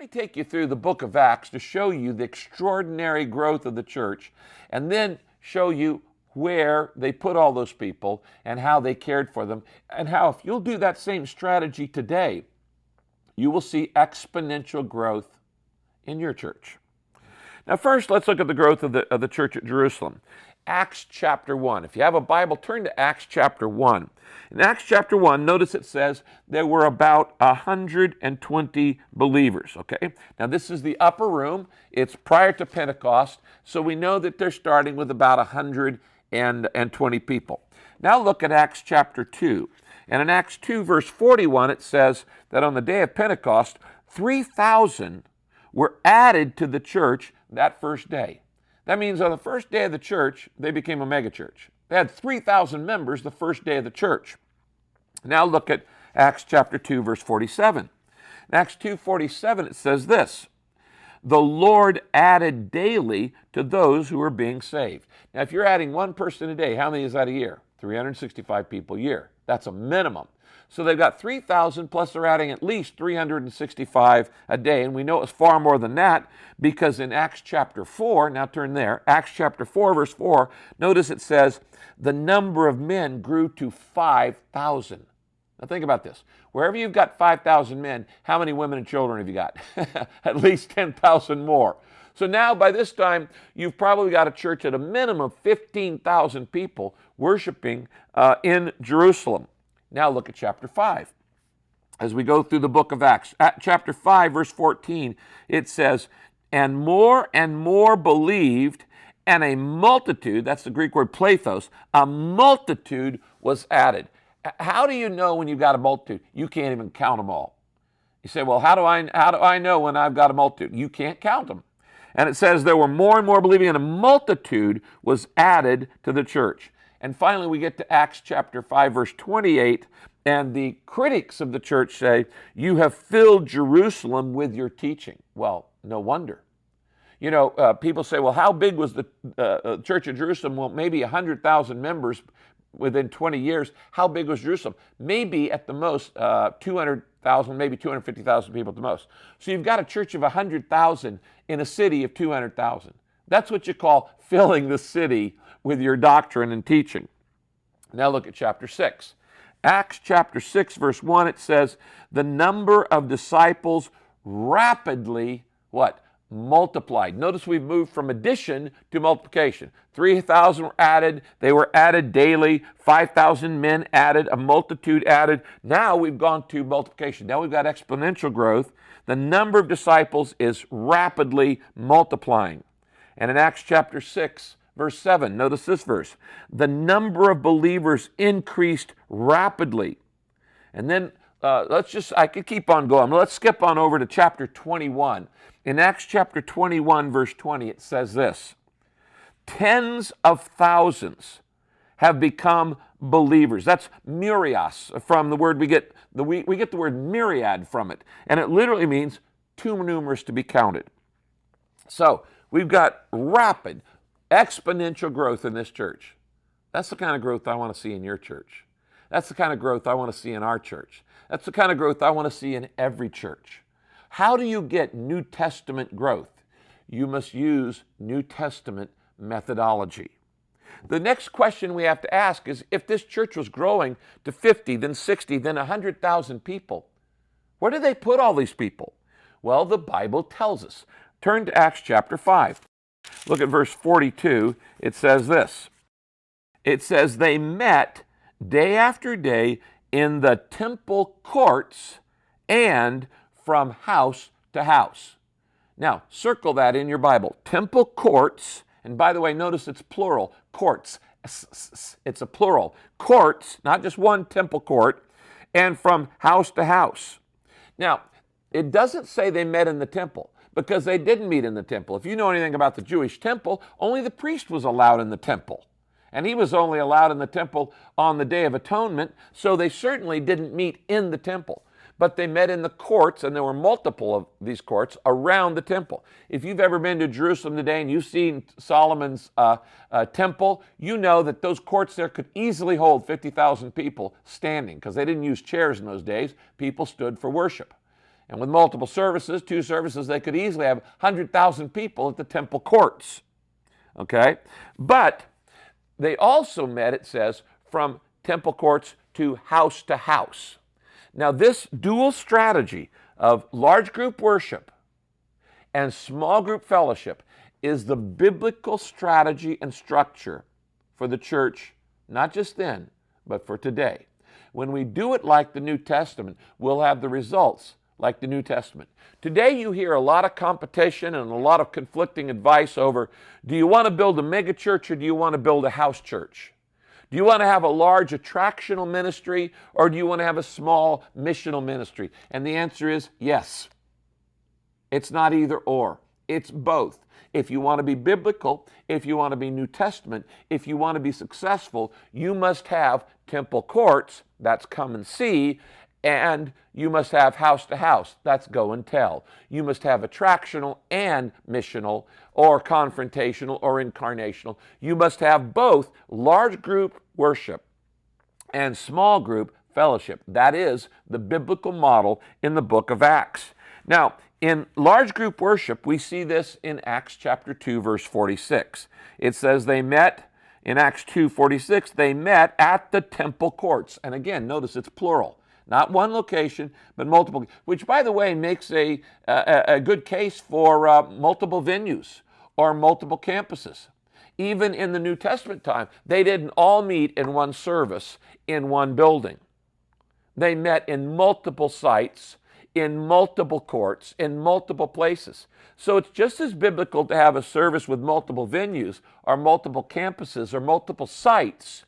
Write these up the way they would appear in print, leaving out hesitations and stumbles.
me take you through the book of Acts to show you the extraordinary growth of the church, and then show you where they put all those people and how they cared for them, and how if you'll do that same strategy today, you will see exponential growth in your church. Now first, let's look at the growth of the church at Jerusalem. Acts chapter 1. If you have a Bible, turn to Acts chapter 1. In Acts chapter 1, notice it says there were about 120 believers, okay? Now this is the upper room. It's prior to Pentecost, so we know that they're starting with about 120 people. Now look at Acts chapter 2. And in Acts 2, verse 41, it says that on the day of Pentecost, 3,000 were added to the church that first day. That means on the first day of the church, they became a megachurch. They had 3,000 members the first day of the church. Now look at Acts chapter 2, verse 47. In Acts 2:47, it says this: the Lord added daily to those who were being saved. Now, if you're adding one person a day, how many is that a year? 365 people a year. That's a minimum. So they've got 3,000 plus they're adding at least 365 a day. And we know it's far more than that because in Acts chapter 4, now turn there, Acts chapter 4, verse 4, notice it says, the number of men grew to 5,000. Now think about this. Wherever you've got 5,000 men, how many women and children have you got? At least 10,000 more. So now by this time, you've probably got a church at a minimum of 15,000 people worshiping in Jerusalem. Now look at chapter 5. As we go through the book of Acts, at chapter 5, verse 14, it says, and more believed, and a multitude, that's the Greek word plethos, a multitude was added. How do you know when you've got a multitude? You can't even count them all. You say, well, how do I know when I've got a multitude? You can't count them. And it says there were more and more believing, and a multitude was added to the church. And finally, we get to Acts chapter 5, verse 28, and the critics of the church say, you have filled Jerusalem with your teaching. Well, no wonder. You know, people say, well, how big was the church of Jerusalem? Well, maybe 100,000 members within 20 years. How big was Jerusalem? Maybe at the most 200,000, maybe 250,000 people at the most. So you've got a church of 100,000 in a city of 200,000. That's what you call filling the city with your doctrine and teaching. Now look at chapter 6. Acts chapter 6, verse 1, it says, the number of disciples rapidly, what? Multiplied. Notice we've moved from addition to multiplication. 3,000 were added. They were added daily. 5,000 men added. A multitude added. Now we've gone to multiplication. Now we've got exponential growth. The number of disciples is rapidly multiplying. And in Acts chapter 6, verse 7, notice this verse. The number of believers increased rapidly. And then I could keep on going. Let's skip on over to chapter 21. In Acts chapter 21, verse 20, it says this: tens of thousands have become believers. That's myrios, from the word we get the word myriad from it. And it literally means too numerous to be counted. So we've got rapid, exponential growth in this church. That's the kind of growth I want to see in your church. That's the kind of growth I want to see in our church. That's the kind of growth I want to see in every church. How do you get New Testament growth? You must use New Testament methodology. The next question we have to ask is, if this church was growing to 50, then 60, then 100,000 people, where do they put all these people? Well, the Bible tells us. Turn to Acts chapter 5. Look at verse 42. It says this. It says, they met day after day in the temple courts and from house to house. Now, circle that in your Bible. Temple courts, and by the way, notice it's plural. Courts. It's a plural. Courts, not just one temple court, and from house to house. Now, it doesn't say they met in the temple, because they didn't meet in the temple. If you know anything about the Jewish temple, only the priest was allowed in the temple. And he was only allowed in the temple on the Day of Atonement, so they certainly didn't meet in the temple. But they met in the courts, and there were multiple of these courts around the temple. If you've ever been to Jerusalem today and you've seen Solomon's temple, you know that those courts there could easily hold 50,000 people standing, because they didn't use chairs in those days. People stood for worship. And with multiple services, 2 services, they could easily have 100,000 people at the temple courts. Okay? But they also met, it says, from temple courts to house to house. Now, this dual strategy of large group worship and small group fellowship is the biblical strategy and structure for the church, not just then, but for today. When we do it like the New Testament, we'll have the results like the New Testament. Today you hear a lot of competition and a lot of conflicting advice over, do you want to build a mega church or do you want to build a house church? Do you want to have a large attractional ministry or do you want to have a small missional ministry? And the answer is yes. It's not either or. It's both. If you want to be biblical, if you want to be New Testament, if you want to be successful, you must have temple courts, that's come and see, and you must have house to house, that's go and tell. You must have attractional and missional or confrontational or incarnational. You must have both large group worship and small group fellowship. That is the biblical model in the book of Acts. Now, in large group worship, we see this in Acts chapter 2, verse 46. It says they met, in Acts 2:46, they met at the temple courts. And again, notice it's plural. Not one location, but multiple, which, by the way, makes a good case for multiple venues or multiple campuses. Even in the New Testament time, they didn't all meet in one service in one building. They met in multiple sites, in multiple courts, in multiple places. So it's just as biblical to have a service with multiple venues or multiple campuses or multiple sites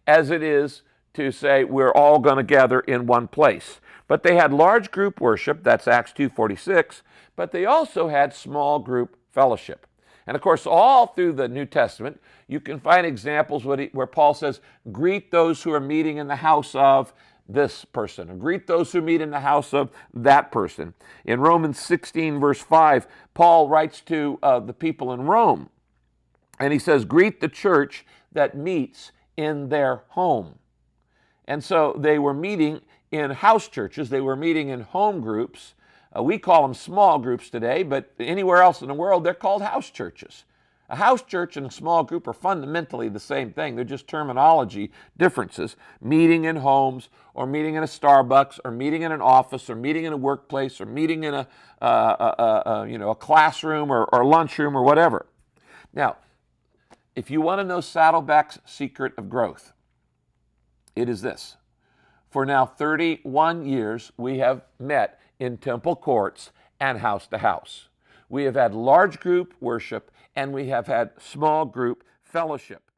as it is to say we're all going to gather in one place. But they had large group worship, that's Acts 2:46, but they also had small group fellowship. And of course, all through the New Testament, you can find examples where Paul says, greet those who are meeting in the house of this person, or greet those who meet in the house of that person. In Romans 16, verse 5, Paul writes to the people in Rome, and he says, greet the church that meets in their home. And so they were meeting in house churches, they were meeting in home groups. We call them small groups today, but anywhere else in the world, they're called house churches. A house church and a small group are fundamentally the same thing. They're just terminology differences. Meeting in homes, or meeting in a Starbucks, or meeting in an office, or meeting in a workplace, or meeting in a classroom or lunchroom or whatever. Now, if you want to know Saddleback's secret of growth, it is this. For now 31 years, we have met in temple courts and house to house. We have had large group worship and we have had small group fellowship.